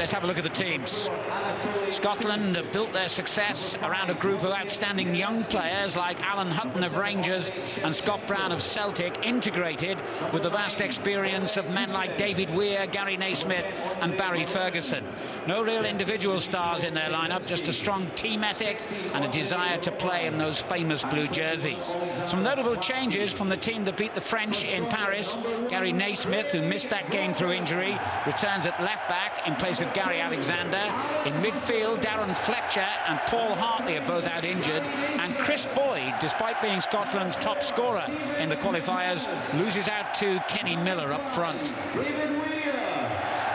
Let's have a look at the teams. Scotland have built their success around a group of outstanding young players like Alan Hutton of Rangers and Scott Brown of Celtic, integrated with the vast experience of men like David Weir, Gary Naismith and Barry Ferguson. No real individual stars in their lineup, just a strong team ethic and a desire to play in those famous blue jerseys. Some notable changes from the team that beat the French in Paris. Gary Naismith, who missed that game through injury, returns at left back in place of Gary Alexander. In midfield, Darren Fletcher and Paul Hartley are both out injured, and Chris Boyd, despite being Scotland's top scorer in the qualifiers, loses out to Kenny Miller up front.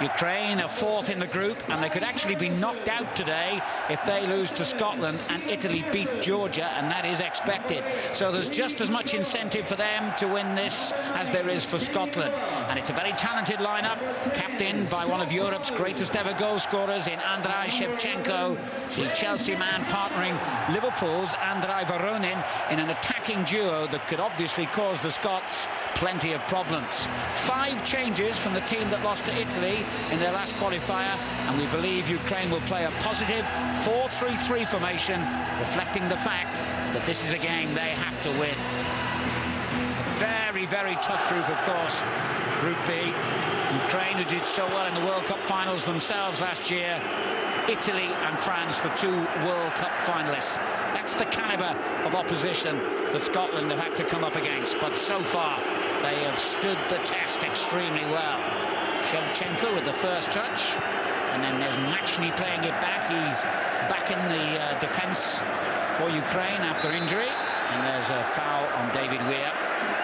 Ukraine are fourth in the group, and they could actually be knocked out today if they lose to Scotland and Italy beat Georgia, and that is expected. So there's just as much incentive for them to win this as there is for Scotland. And it's a very talented lineup, captained by one of Europe's greatest ever goal scorers in Andrei Shevchenko, the Chelsea man partnering Liverpool's Andrei Voronin in an attacking duo that could obviously cause the Scots plenty of problems. 5 changes from the team that lost to Italy in their last qualifier, and we believe Ukraine will play a positive 4-3-3 formation, reflecting the fact that this is a game they have to win. Very, very tough group, of course. Group B, Ukraine, who did so well in the World Cup finals themselves last year. Italy and France, the 2 World Cup finalists. That's the calibre of opposition that Scotland have had to come up against, but so far they have stood the test extremely well. Shevchenko with the first touch, and then there's Matchney playing it back. He's back in the defence for Ukraine after injury, and there's a foul on David Weir,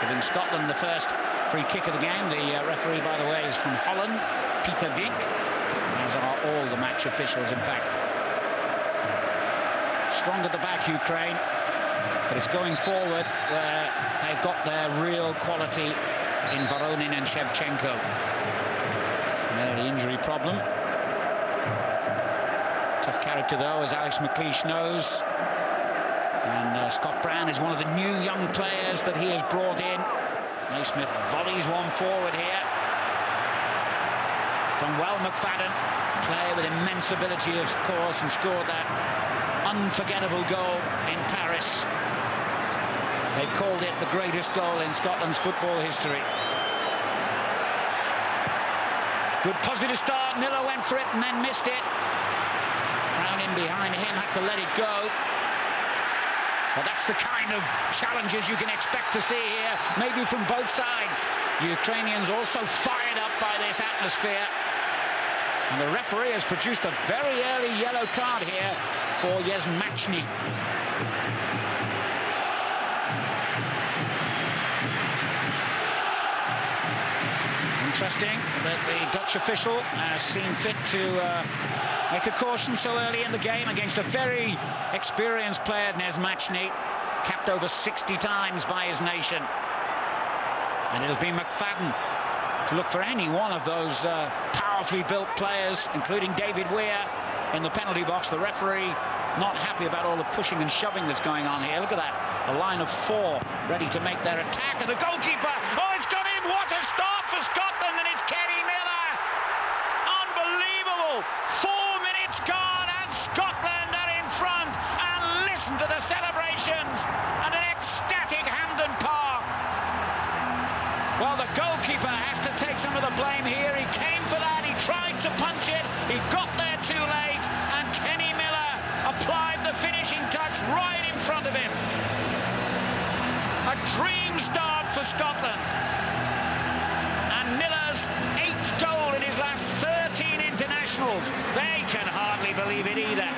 giving Scotland the first free kick of the game. The referee, by the way, is from Holland, Peter Vink, as are all the match officials, in fact. Strong at the back, Ukraine, but it's going forward where they've got their real quality in Voronin and Shevchenko. An early injury problem. Tough character, though, as Alex McLeish knows. And Scott Brown is one of the new young players that he has brought in. Naismith volleys one forward here. Done well, McFadden. Player with immense ability, of course, and scored that unforgettable goal in Paris. They've called it the greatest goal in Scotland's football history. Good positive start. Miller went for it and then missed it. Brown in behind him, had to let it go. But that's the kind of challenges you can expect to see here, maybe from both sides. The Ukrainians also fired up by this atmosphere. And the referee has produced a very early yellow card here for Matchney. Interesting that the Dutch official has seen fit to make a caution so early in the game against a very experienced player, Matchney, capped over 60 times by his nation. And it'll be McFadden to look for any one of those powerfully built players, including David Weir, in the penalty box. The referee not happy about all the pushing and shoving that's going on here. Look at that, a line of 4 ready to make their attack, and the goalkeeper, oh, it's got in! What a start for Scotland, and it's Kenny Miller! Unbelievable! 4 minutes gone, and Scotland are in front, and listen to the celebrations, and an ecstatic Hampden Park. Well, the goalkeeper has to take some of the blame here. He came for that, he tried to punch it, he got there too late, and Kenny Miller applied the finishing touch right in front of him. A dream start for Scotland. And Miller's 8th goal in his last 13 internationals. They can hardly believe it either.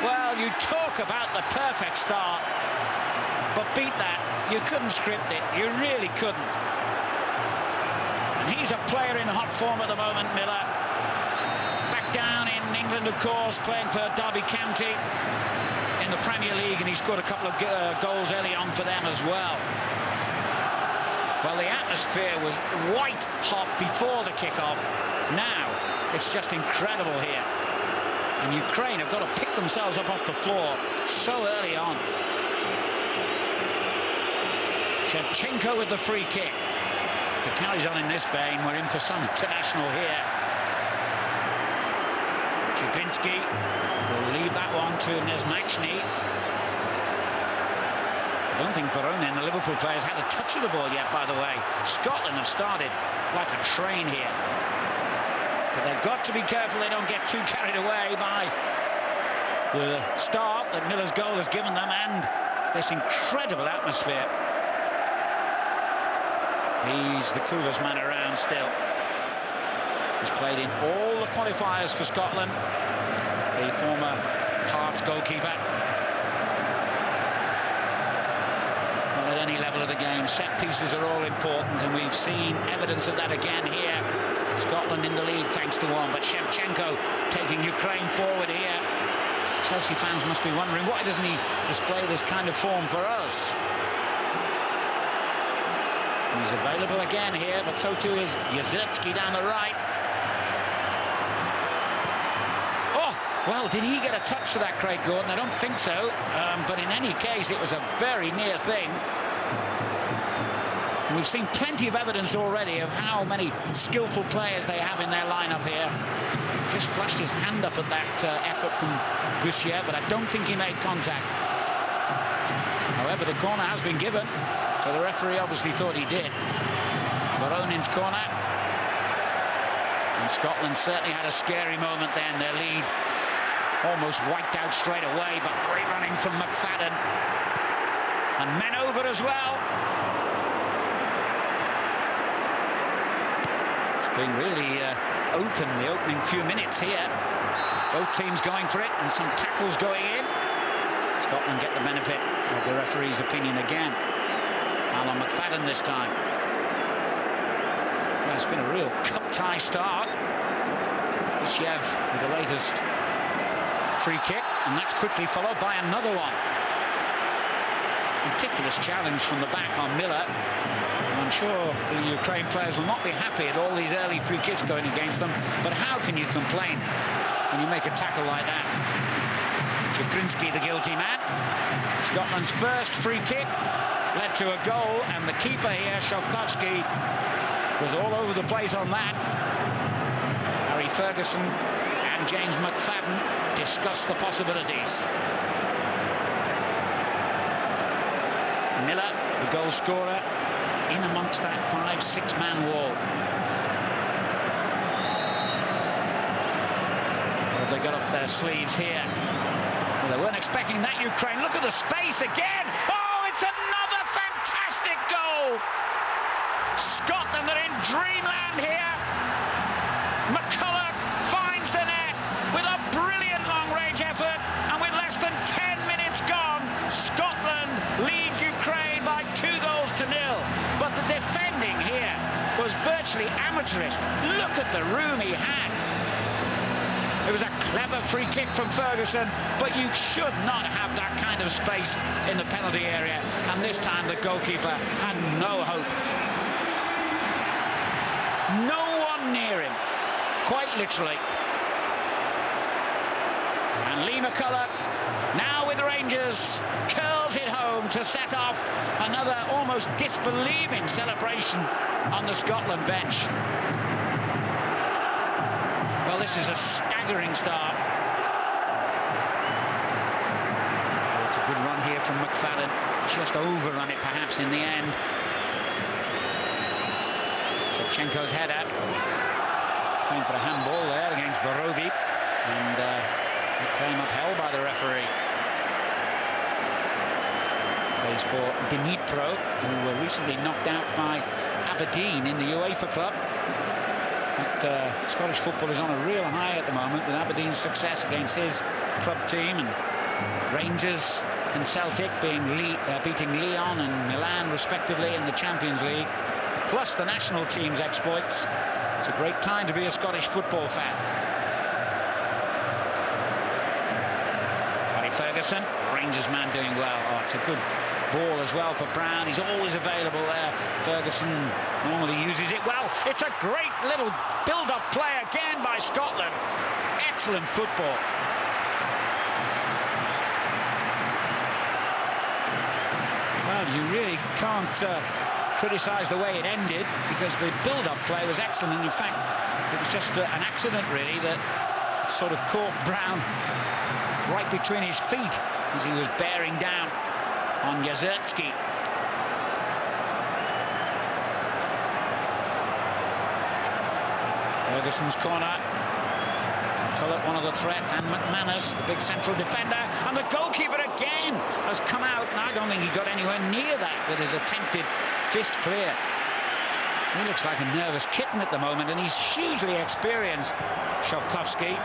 Well, you talk about the perfect start, but beat that. You couldn't script it. You really couldn't. And he's a player in hot form at the moment, Miller. Back down in England, of course, playing for Derby County in the Premier League, and he scored a couple of goals early on for them as well. Well, the atmosphere was white hot before the kickoff. Now, it's just incredible here. And Ukraine have got to pick themselves up off the floor so early on. Shevchenko with the free kick. If it carries on in this vein, we're in for some international here. Chigrinsky will leave that one to Nezmachny. I don't think Voronin, the Liverpool players, had a touch of the ball yet, by the way. Scotland have started like a train here. But they've got to be careful they don't get too carried away by the start that Miller's goal has given them and this incredible atmosphere. He's the coolest man around still. He's played in all the qualifiers for Scotland, the former Hearts goalkeeper. Well, at any level of the game, set pieces are all important, and we've seen evidence of that again here. Scotland in the lead thanks to one, but Shevchenko taking Ukraine forward here. Chelsea fans must be wondering, why doesn't he display this kind of form for us? He's available again here, but so too is Yazurtsky down the right. Oh, well, did he get a touch to that, Craig Gordon? I don't think so, but in any case, it was a very near thing. And we've seen plenty of evidence already of how many skillful players they have in their lineup here. Just flashed his hand up at that effort from Gussier, but I don't think he made contact. However, the corner has been given, so the referee obviously thought he did. Voronin's corner. And Scotland certainly had a scary moment then. Their lead almost wiped out straight away, but great running from McFadden. And men over as well. It's been really open the opening few minutes here. Both teams going for it and some tackles going in. Scotland get the benefit of the referee's opinion again. Foul on McFadden this time. Well, it's been a real cup tie start. Isiev with the latest free kick, and that's quickly followed by another one. Ridiculous challenge from the back on Miller. And I'm sure the Ukraine players will not be happy at all these early free kicks going against them, but how can you complain when you make a tackle like that? Chigrinsky, the guilty man. Scotland's first free kick led to a goal, and the keeper here, Shovkovsky, was all over the place on that. Harry Ferguson and James McFadden discussed the possibilities. Miller, the goal scorer, in amongst that 5-6 man wall. Well, they got up their sleeves here. Well, they weren't expecting that, Ukraine. Look at the space again. Oh, it's another fantastic goal. Scotland are in dreamland here. McCulloch finds the net with a brilliant long-range effort, and with less than 10 minutes gone, Scotland lead Ukraine by 2-0. But the defending here was virtually amateurish. Look at the room he had. It was a clever free kick from Ferguson, but you should not have that kind of space in the penalty area. And this time the goalkeeper had no hope. No one near him, quite literally. And Lee McCulloch, now with the Rangers, curls it home to set off another almost disbelieving celebration on the Scotland bench. Well, this is a staggering start. Oh, it's a good run here from McFadden. Just overrun it perhaps in the end. Shevchenko's header. Time for a handball there against Borobi. And the claim upheld by the referee. Plays for Dnipro, who were recently knocked out by Aberdeen in the UEFA Club. In fact, Scottish football is on a real high at the moment, with Aberdeen's success against his club team, and Rangers and Celtic beating Lyon and Milan respectively in the Champions League, plus the national team's exploits. It's a great time to be a Scottish football fan. Harry Ferguson, Rangers man doing well. Oh, it's a good ball as well for Brown. He's always available there. Ferguson normally uses it well. It's a great little build-up play again by Scotland. Excellent football. Well, you really can't criticise the way it ended, because the build-up play was excellent. In fact, it was just an accident really that sort of caught Brown right between his feet as he was bearing down on Yazertsky. Ferguson's corner. McCulloch, one of the threats, and McManus, the big central defender, and the goalkeeper again has come out, and I don't think he got anywhere near that with his attempted fist clear. He looks like a nervous kitten at the moment, and he's hugely experienced, Shovkovsky.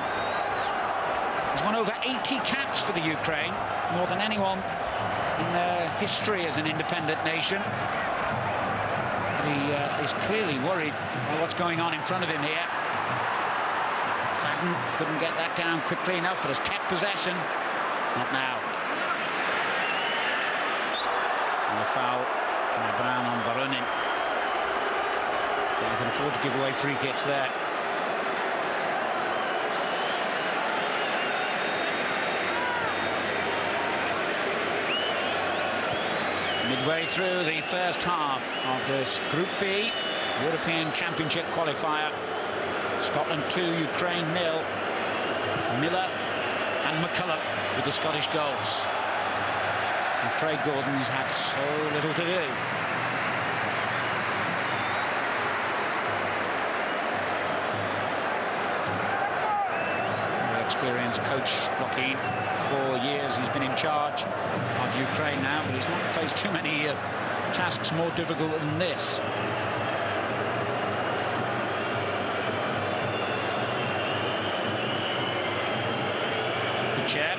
He's won over 80 caps for the Ukraine, more than anyone in their history as an independent nation. But he is clearly worried by what's going on in front of him here. Fadden couldn't get that down quickly enough, but has kept possession. Not now. And a foul by Brown on Voronin. You can afford to give away free kicks there. Midway through the first half of this Group B European Championship qualifier. Scotland 2, Ukraine 0. Miller and McCulloch with the Scottish goals. And Craig Gordon's had so little to do. Experienced coach Blockine, 4 years he's been in charge of Ukraine now, but he's not faced too many tasks more difficult than this. Kuchev.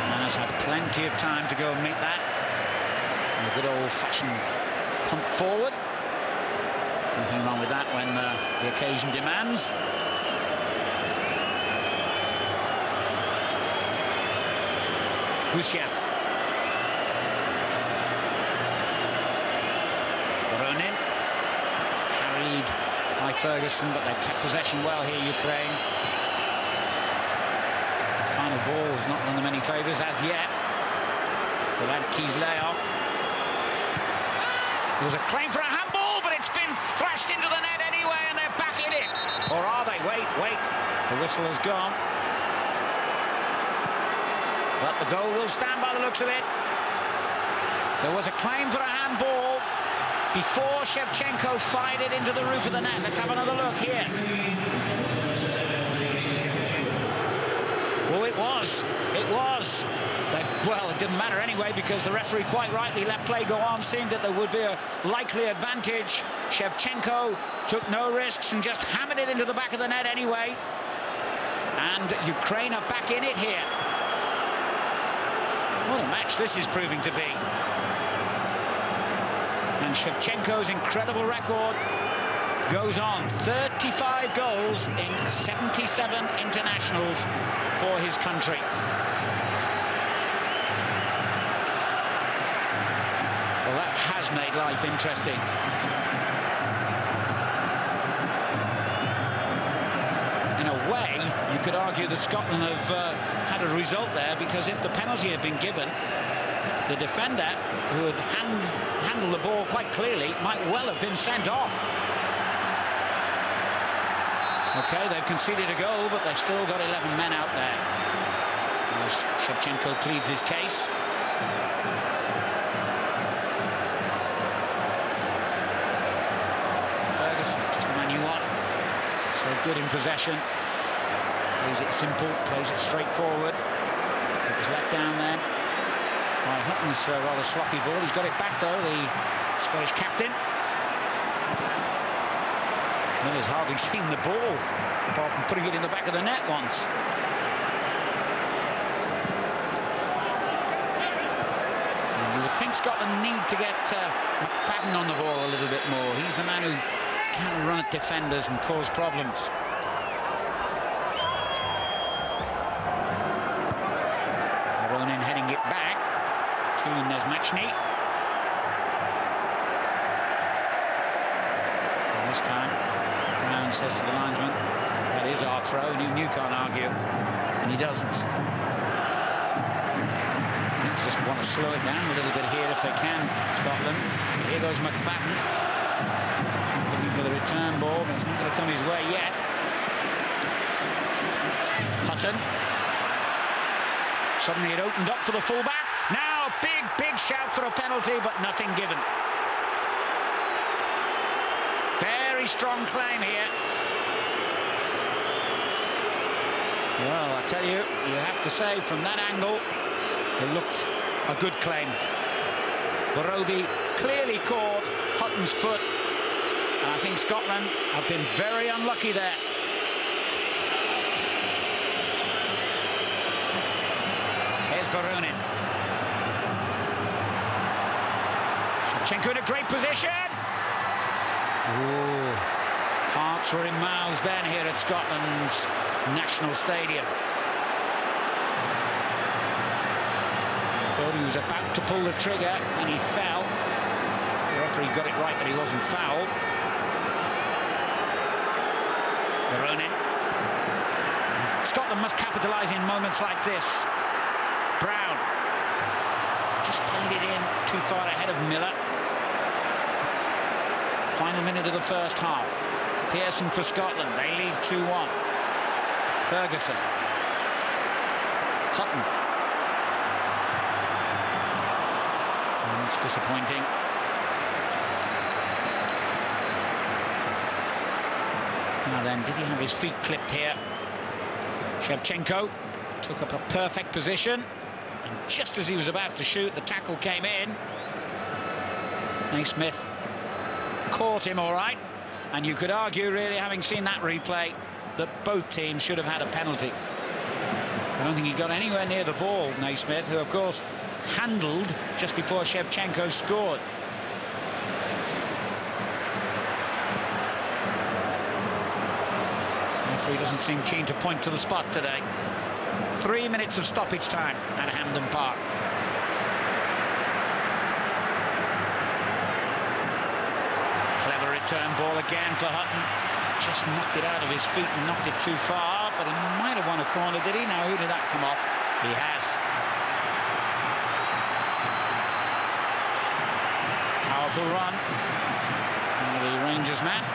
Manus had plenty of time to go and meet that. And a good old-fashioned pump forward. Nothing wrong with that when the occasion demands. Kuchev. Voronin. Harried by Ferguson, but they've kept possession well here, Ukraine. The final ball has not done them any favours as yet. They've had Kislev. There was a claim for a handball, but it's been thrashed into the net anyway, and they're back in it. Or are they? Wait. The whistle has gone. But the goal will stand by the looks of it. There was a claim for a handball before Shevchenko fired it into the roof of the net. Let's have another look here. Oh, it was. Well, it didn't matter anyway, because the referee quite rightly let play go on, seeing that there would be a likely advantage. Shevchenko took no risks and just hammered it into the back of the net anyway. And Ukraine are back in it here. What a match this is proving to be. And Shevchenko's incredible record goes on. 35 goals in 77 internationals for his country. Well, that has made life interesting. In a way, you could argue that Scotland have had a result there, because if the penalty had been given, the defender, who had handled the ball quite clearly, might well have been sent off. OK, they've conceded a goal, but they've still got 11 men out there. As Shevchenko pleads his case. Just the man you want. So good in possession. Plays it simple, plays it straightforward. It was let down then by Hutton's rather sloppy ball. He's got it back though, the Scottish captain. Miller's hardly seen the ball, apart from putting it in the back of the net once. And you would think Scotland need to get McFadden on the ball a little bit more. He's the man who can run at defenders and cause problems. Voronin heading it back to Nezmachny. And this time, Brown says to the linesman, that is our throw, and you can't argue. And he doesn't. I think they just want to slow it down a little bit here if they can, Scotland. Here goes McFadden. Looking for the return ball, but it's not going to come his way yet. Hassan. Suddenly it opened up for the fullback. Now, big shout for a penalty, but nothing given. Very strong claim here. Well, I tell you, you have to say, from that angle, it looked a good claim. Barobi clearly caught Hutton's foot, and I think Scotland have been very unlucky there. Here's Varunin. Shevchenko in a great position. Ooh. Hearts were in mouths then here at Scotland's National Stadium. Thought he was about to pull the trigger and he fell. The referee got it right that he wasn't fouled. Baronin. Scotland must capitalise in moments like this. Brown just played it in too far ahead of Miller. Final minute of the first half. Pearson for Scotland. They lead 2-1. Ferguson. Hutton. And it's disappointing. Now then, did he have his feet clipped here? Shevchenko took up a perfect position, and just as he was about to shoot, the tackle came in. Naismith caught him all right, and you could argue, really, having seen that replay, that both teams should have had a penalty. I don't think he got anywhere near the ball, Naismith, who of course handled just before Shevchenko scored. The referee doesn't seem keen to point to the spot today. 3 minutes of stoppage time at Hampden Park. Clever return ball again for Hutton. Just knocked it out of his feet and knocked it too far, but he might have won a corner, did he? Now, who did that come off? He has. Powerful run. The Rangers man.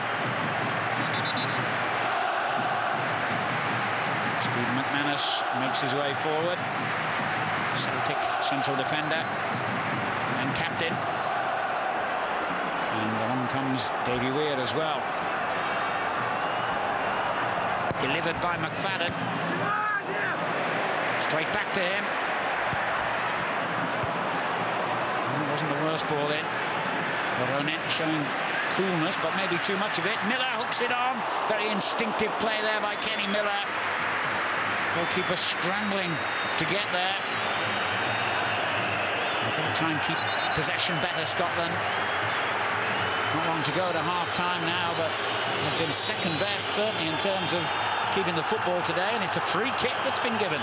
Steve McManus makes his way forward. Celtic central defender and captain. And along comes Davy Weir as well. Delivered by McFadden. Straight back to him. It wasn't the worst ball in. Baronin showing coolness, but maybe too much of it. Miller hooks it on. Very instinctive play there by Kenny Miller. Goalkeeper scrambling to get there. They're going to try and keep possession better, Scotland. Not long to go to half-time now, but they've been second best, certainly, in terms of keeping the football today, and it's a free kick that's been given.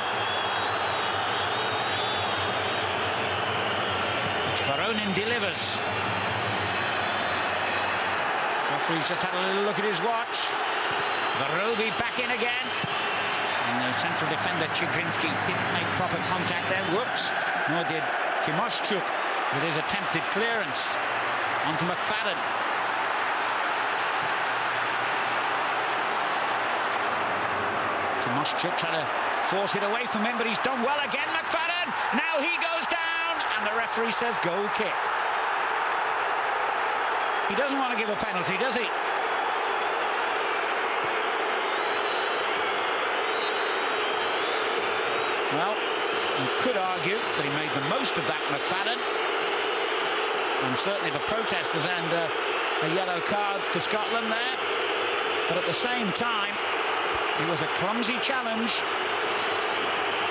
Baronin delivers. Referee's just had a little look at his watch. Barobi back in again. And the central defender, Chigrinsky, didn't make proper contact there. Whoops. Nor did Timoshchuk with his attempted clearance. Onto McFadden. Timoshchuk trying to force it away from him, but he's done well again, McFadden. Now he goes down, and the referee says goal kick. He doesn't want to give a penalty, does he? Well, you could argue that he made the most of that, McFadden. And certainly the protesters and a yellow card for Scotland there. But at the same time, it was a clumsy challenge.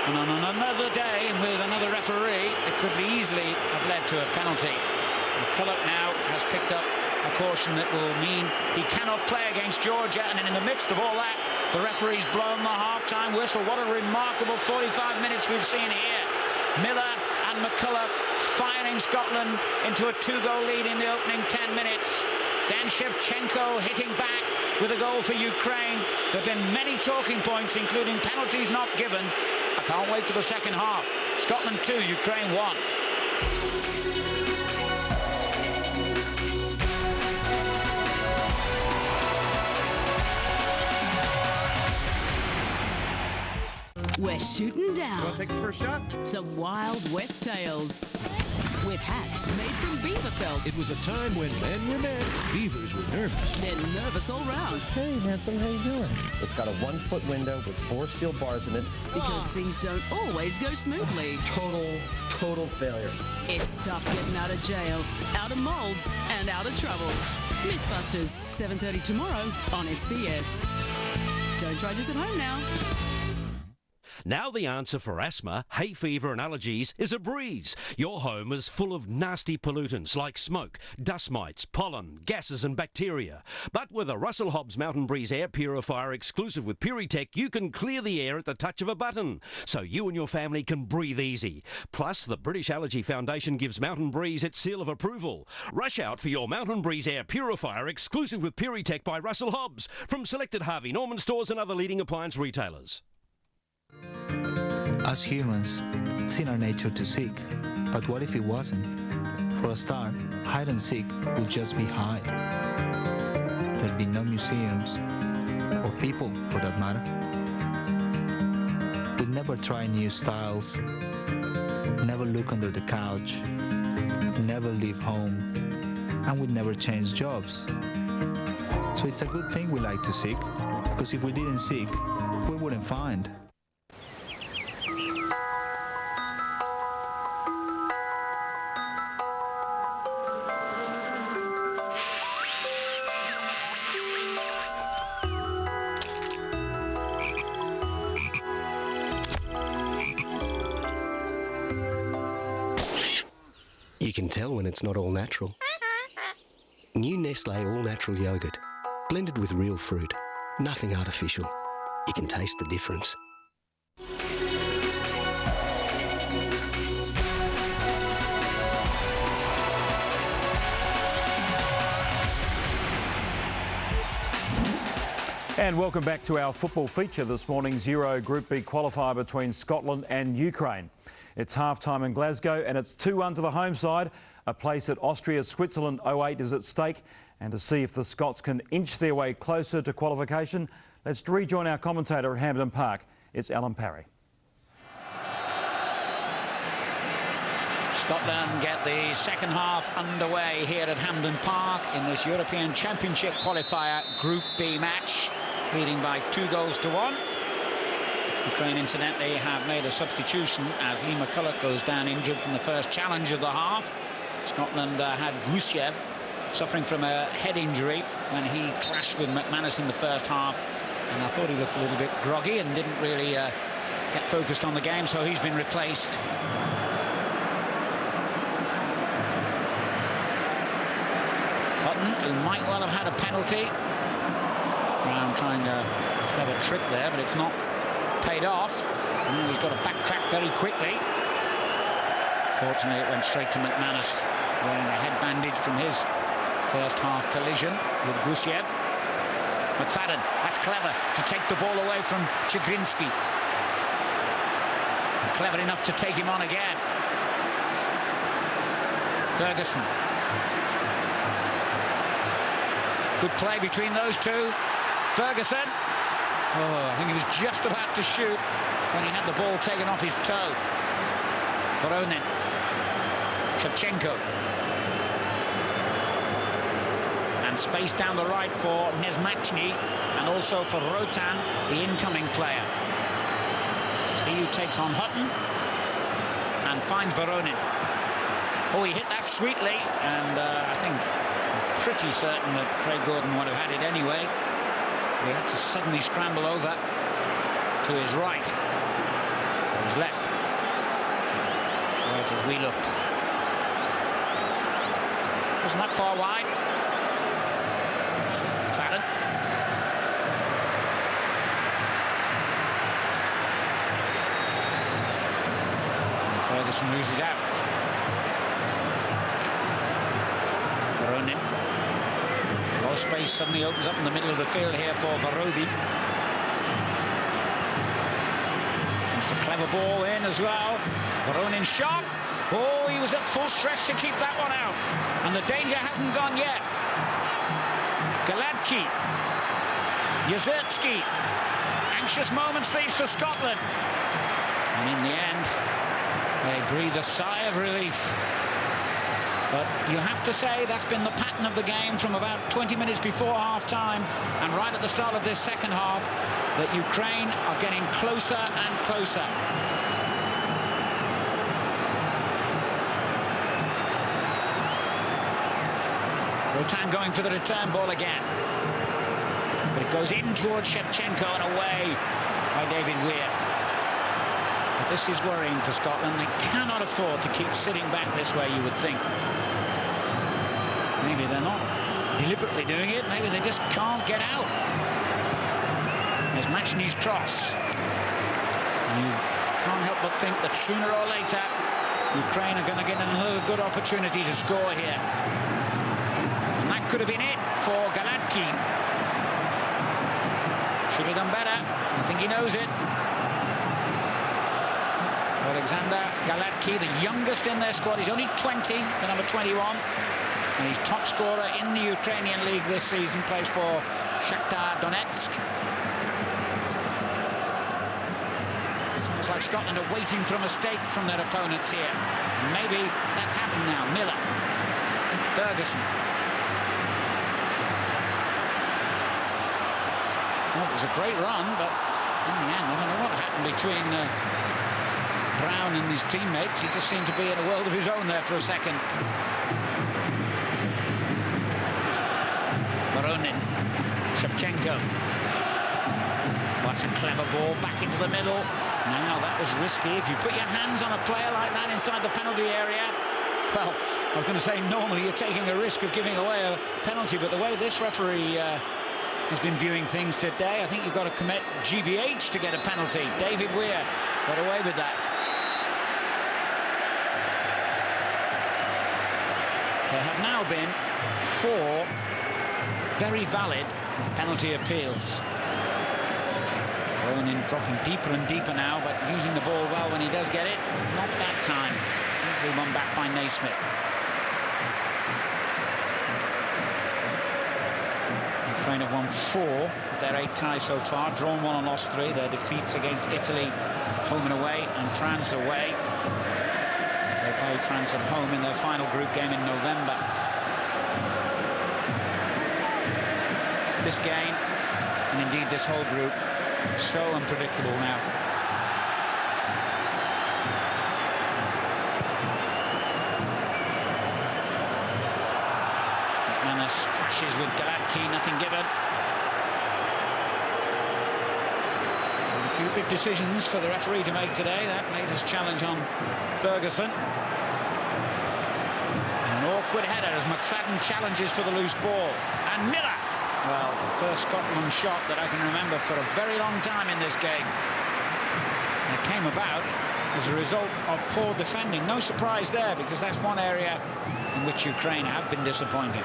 And on another day, and with another referee, it could be easily have led to a penalty. McCulloch now has picked up a caution that will mean he cannot play against Georgia, and in the midst of all that, the referee's blown the half-time whistle. What a remarkable 45 minutes we've seen here. Miller and McCulloch firing Scotland into a 2-goal lead in the opening 10 minutes. Then Shevchenko hitting back with a goal for Ukraine. There have been many talking points, including penalties not given. I can't wait for the second half. Scotland 2, Ukraine 1. They're shooting down. Want to take the first shot? Some Wild West tales. With hats made from beaver felt. It was a time when men were men, beavers were nervous. They're nervous all round. Hey, handsome, how you doing? It's got a 1-foot window with 4 steel bars in it. Because things don't always go smoothly. Total failure. It's tough getting out of jail, out of molds, and out of trouble. Mythbusters, 7:30 tomorrow on SBS. Don't try this at home now. Now the answer for asthma, hay fever and allergies is a breeze. Your home is full of nasty pollutants like smoke, dust mites, pollen, gases and bacteria. But with a Russell Hobbs Mountain Breeze air purifier exclusive with Puritech, you can clear the air at the touch of a button, so you and your family can breathe easy. Plus, the British Allergy Foundation gives Mountain Breeze its seal of approval. Rush out for your Mountain Breeze air purifier exclusive with Puritech by Russell Hobbs from selected Harvey Norman stores and other leading appliance retailers. As humans, it's in our nature to seek, but what if it wasn't? For a start, hide and seek would just be hide. There'd be no museums, or people for that matter. We'd never try new styles, never look under the couch, never leave home, and we'd never change jobs. So it's a good thing we like to seek, because if we didn't seek, we wouldn't find. You can tell when it's not all natural. New Nestlé All Natural Yogurt. Blended with real fruit. Nothing artificial. You can taste the difference. And welcome back to our football feature, this morning's Euro Group B qualifier between Scotland and Ukraine. It's half-time in Glasgow and it's 2-1 to the home side. A place at Austria-Switzerland 08 is at stake. And to see if the Scots can inch their way closer to qualification, let's rejoin our commentator at Hampden Park. It's Alan Parry. Scotland get the second half underway here at Hampden Park in this European Championship qualifier Group B match, leading by 2-1. Ukraine, incidentally, have made a substitution as Lee McCulloch goes down injured from the first challenge of the half. Scotland had Gusiev suffering from a head injury when he clashed with McManus in the first half, and I thought he looked a little bit groggy and didn't really get focused on the game, so he's been replaced. Hutton, who might well have had a penalty. Brown trying a clever trick there, but it's not paid off. Now he's got to backtrack very quickly. Fortunately, it went straight to McManus, wearing a head bandage from his first half collision with Gusiev. McFadden, that's clever to take the ball away from Chigrinsky. Clever enough to take him on again. Ferguson. Good play between those two. Ferguson. Oh, I think he was just about to shoot when he had the ball taken off his toe. Voronin. Shevchenko. And space down the right for Nezmachny and also for Rotan, the incoming player. It's he who takes on Hutton and finds Voronin. Oh, he hit that sweetly, and I think I'm pretty certain that Craig Gordon would have had it anyway. He had to suddenly scramble over to his right, or his left, right as we looked. Wasn't that far wide? Fallon. And Ferguson loses out. Voronin. More space suddenly opens up in the middle of the field here for Varobi. It's a clever ball in as well. Voronin shot. Oh, he was at full stretch to keep that one out. And the danger hasn't gone yet. Galadki. Yazertsky. Anxious moments these for Scotland. And in the end, they breathe a sigh of relief. But you have to say that's been the pattern of the game from about 20 minutes before half-time and right at the start of this second half, that Ukraine are getting closer and closer. Rotan going for the return ball again. But it goes in towards Shevchenko and away by David Weir. But this is worrying for Scotland. They cannot afford to keep sitting back this way, you would think. Maybe they're not deliberately doing it. Maybe they just can't get out. There's Machny's cross. You can't help but think that sooner or later Ukraine are going to get another good opportunity to score here. And that could have been it for Galadkin. Should have done better. I think he knows it. Alexander Galadkin, the youngest in their squad. He's only 20, the number 21. And he's top scorer in the Ukrainian league this season. Plays for Shakhtar Donetsk. It's like Scotland are waiting for a mistake from their opponents here. Maybe that's happened now. Miller, Ferguson. Well, it was a great run, but in the end, I don't know what happened between Brown and his teammates. He just seemed to be in a world of his own there for a second. Voronin, Shevchenko. What a clever ball back into the middle. Now, that was risky. If you put your hands on a player like that inside the penalty area, well, I was going to say normally you're taking a risk of giving away a penalty, but the way this referee has been viewing things today, I think you've got to commit GBH to get a penalty. David Weir got away with that. There have now been 4 very valid penalty appeals. Ronan dropping deeper and deeper now, but using the ball well when he does get it. Not that time. Easily won back by Naismith. Ukraine have won 4 of their 8 ties so far, drawn 1 and lost 3. Their defeats against Italy, home and away, and France away. They play France at home in their final group game in November. This game, and indeed this whole group, so unpredictable now. McManus clashes with Galadkin, nothing given. And a few big decisions for the referee to make today. That made his challenge on Ferguson. An awkward header as McFadden challenges for the loose ball. And Miller. Well, the first Scotland shot that I can remember for a very long time in this game. And it came about as a result of poor defending. No surprise there, because that's one area in which Ukraine have been disappointed.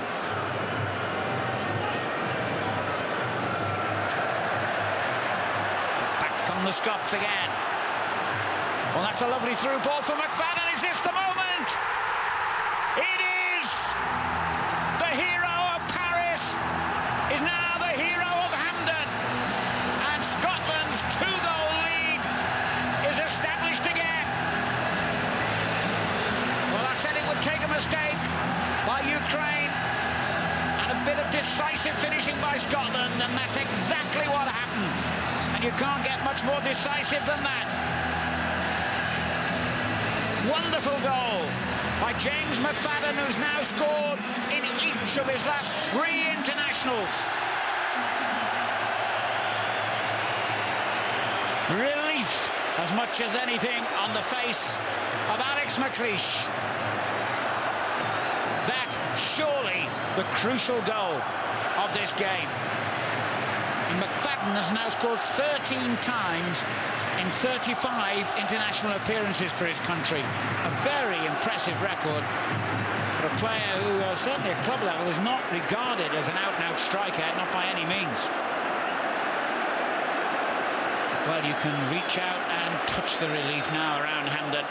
Back come the Scots again. Well, that's a lovely through ball for McFadden. Is this the moment? It is! The hero of Paris is now the hero of Hampden, and Scotland's 2-goal lead is established again. Well, I said it would take a mistake by Ukraine and a bit of decisive finishing by Scotland, and that's exactly what happened. And you can't get much more decisive than that. Wonderful goal by James McFadden, who's now scored in each of his last 3 internationals. Relief as much as anything on the face of Alex McLeish. That surely the crucial goal of this game. And McFadden has now scored 13 times in 35 international appearances for his country. A very impressive record for a player who, certainly at club level, is not regarded as an out-and-out striker, not by any means. Well, you can reach out and touch the relief now around Hampden.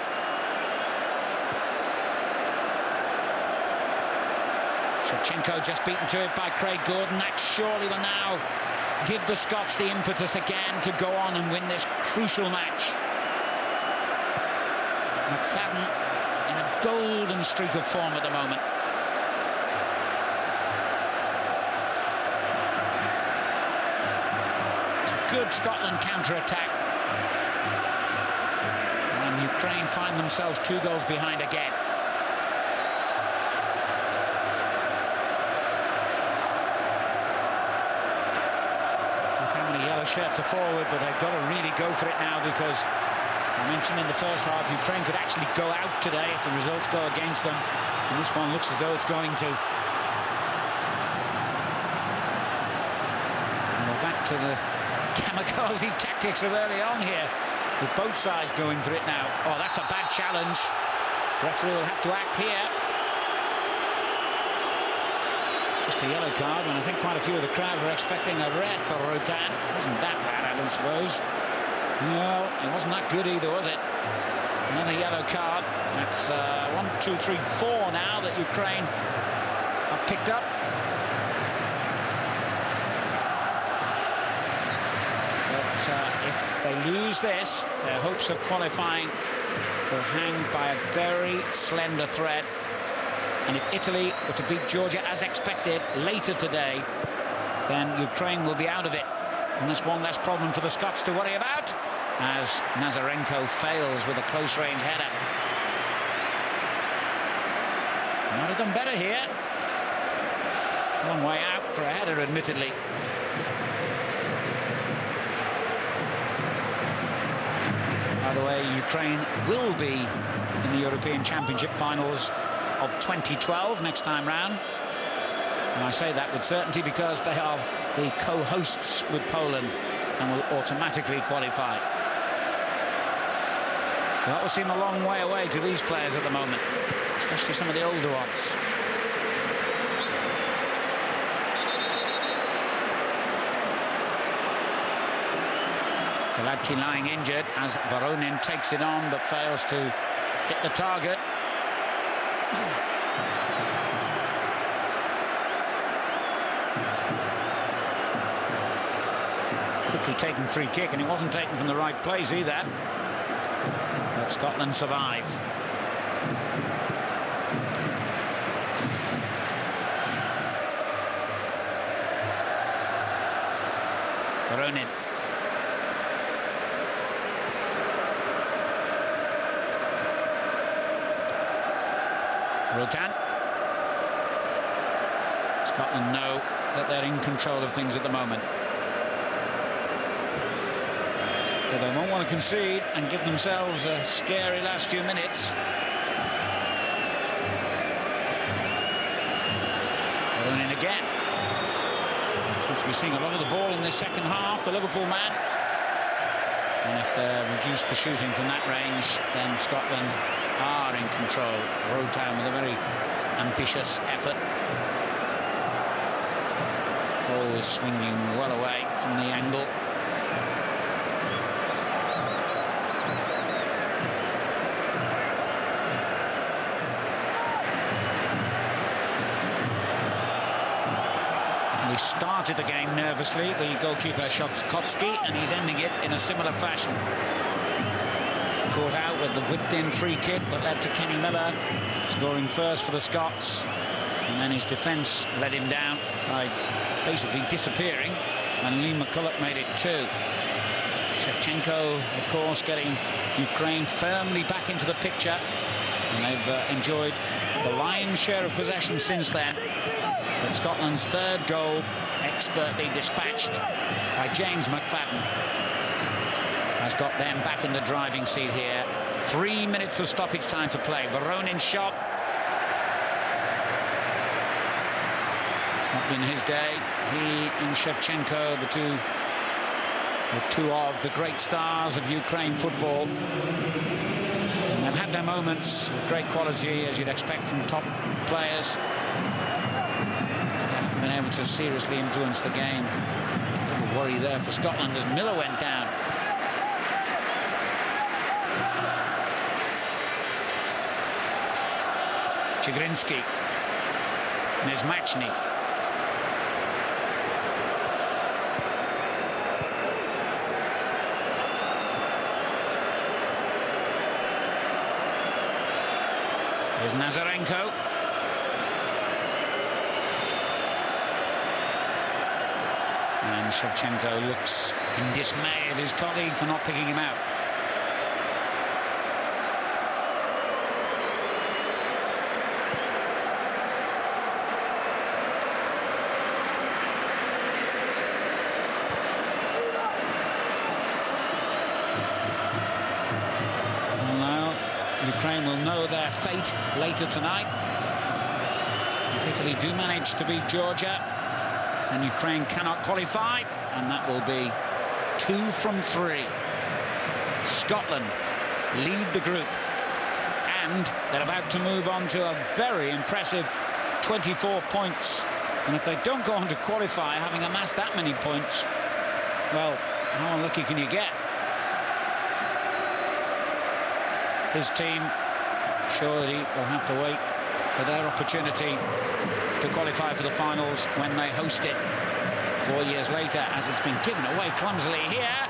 Shevchenko just beaten to it by Craig Gordon. That surely will now give the Scots the impetus again to go on and win this crucial match. McFadden in a golden streak of form at the moment. It's a good Scotland counter-attack. And Ukraine find themselves 2 goals behind again. Shirts are forward, but they've got to really go for it now, because I mentioned in the first half Ukraine could actually go out today if the results go against them, and this one looks as though it's going to. And we're back to the kamikaze tactics of early on here, with both sides going for it now. Oh, that's a bad challenge. Referee will have to act here. Just a yellow card, and I think quite a few of the crowd were expecting a red for Rotan. Wasn't that bad, I don't suppose. No, it wasn't that good either, was it? Another yellow card. That's 1, 2, 3, 4 now that Ukraine have picked up. But if they lose this, their hopes of qualifying will hang by a very slender thread. And if Italy were to beat Georgia as expected later today, then Ukraine will be out of it. And that's one less problem for the Scots to worry about, as Nazarenko fails with a close-range header. Might have done better here. Long way out for a header, admittedly. By the way, Ukraine will be in the European Championship finals of 2012 next time round, and I say that with certainty because they are the co-hosts with Poland and will automatically qualify. That will seem a long way away to these players at the moment, especially some of the older ones. Galadki lying injured as Voronin takes it on but fails to hit the target. Quickly taken free kick, and it wasn't taken from the right place either. But Scotland survive. Voronin. Rotan. Scotland know that they're in control of things at the moment. But they won't want to concede and give themselves a scary last few minutes. Running again. Seems to be seeing a lot of the ball in this second half, the Liverpool man. And if they're reduced to shooting from that range, then Scotland are in control. Rotan with a very ambitious effort. Always swinging well away from the angle. We started the game nervously, the goalkeeper Shovkovsky, and he's ending it in a similar fashion. Caught out with the whipped-in free kick that led to Kenny Miller scoring first for the Scots, and then his defence let him down by basically disappearing, and Lee McCulloch made it too. Shevchenko, of course, getting Ukraine firmly back into the picture, and they've enjoyed the lion's share of possession since then. But Scotland's third goal, expertly dispatched by James McFadden, has got them back in the driving seat here. 3 minutes of stoppage time to play. Voronin's shot. It's not been his day. He and Shevchenko, the two of the great stars of Ukraine football. And they've had their moments of great quality, as you'd expect from top players. Been able to seriously influence the game. A little worry there for Scotland as Miller went down. Chigrinsky. Nesmachny. There's Nazarenko. And Shevchenko looks in dismay at his colleague for not picking him out. Well, now Ukraine will know their fate later tonight. If Italy do manage to beat Georgia, and Ukraine cannot qualify, and that will be 2 from 3. Scotland lead the group, and they're about to move on to a very impressive 24 points. And if they don't go on to qualify, having amassed that many points, well, how unlucky can you get? His team surely will have to wait for their opportunity to qualify for the finals when they host it 4 years later, as it's been given away clumsily here.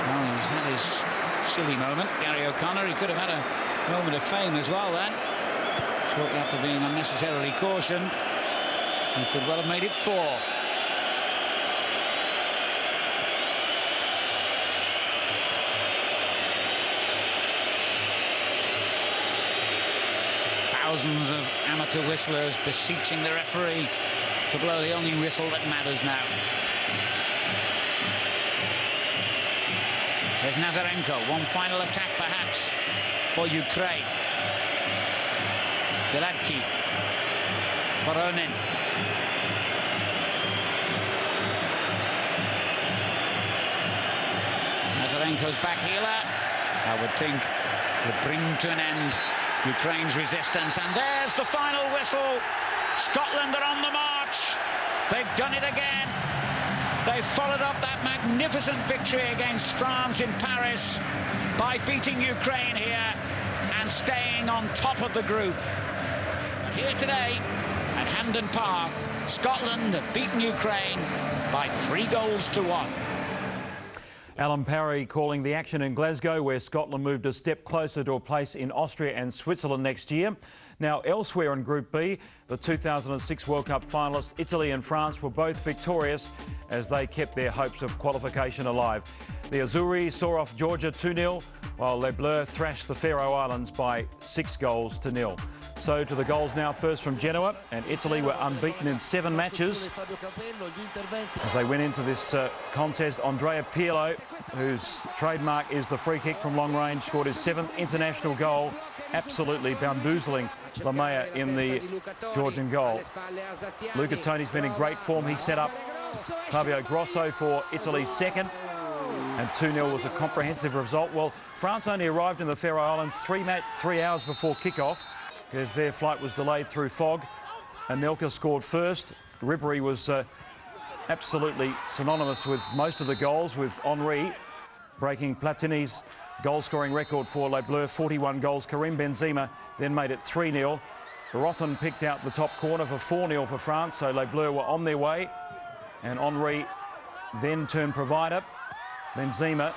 Well, he's had his silly moment, Gary O'Connor. He could have had a moment of fame as well then. Shortly after being unnecessarily cautioned, he could well have made it 4. Thousands of amateur whistlers beseeching the referee to blow the only whistle that matters now. There's Nazarenko, one final attack perhaps for Ukraine. Gladki, Voronin. Nazarenko's back heeler, I would think, would bring to an end Ukraine's resistance. And there's the final whistle. Scotland are on the march. They've done it again. They've followed up that magnificent victory against France in Paris by beating Ukraine here and staying on top of the group. And here today at Hampden Park, Scotland have beaten Ukraine by 3-1. Alan Parry calling the action in Glasgow, where Scotland moved a step closer to a place in Austria and Switzerland next year. Now, elsewhere in Group B, the 2006 World Cup finalists Italy and France were both victorious as they kept their hopes of qualification alive. The Azzurri saw off Georgia 2-0, while Les Bleus thrashed the Faroe Islands by 6-0. So to the goals now, first from Genoa, and Italy were unbeaten in 7 matches. As they went into this contest, Andrea Pirlo, whose trademark is the free kick from long range, scored his 7th international goal, absolutely bamboozling Lamea in the Georgian goal. Luca Toni's been in great form. He set up Fabio Grosso for Italy's 2nd, and 2-0 was a comprehensive result. Well, France only arrived in the Faroe Islands 3 hours before kickoff, because their flight was delayed through fog. Anelka scored first. Ribéry was absolutely synonymous with most of the goals, with Henry breaking Platini's goal-scoring record for Les Bleus, 41 goals. Karim Benzema then made it 3-0. Rothen picked out the top corner for 4-0 for France, so Les Bleus were on their way. And Henry then turned provider. Benzema,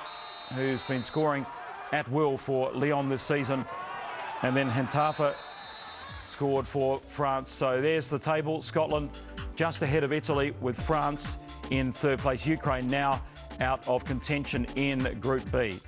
who's been scoring at will for Lyon this season. And then Hentafe scored for France. So there's the table. Scotland just ahead of Italy, with France in 3rd place. Ukraine now out of contention in Group B.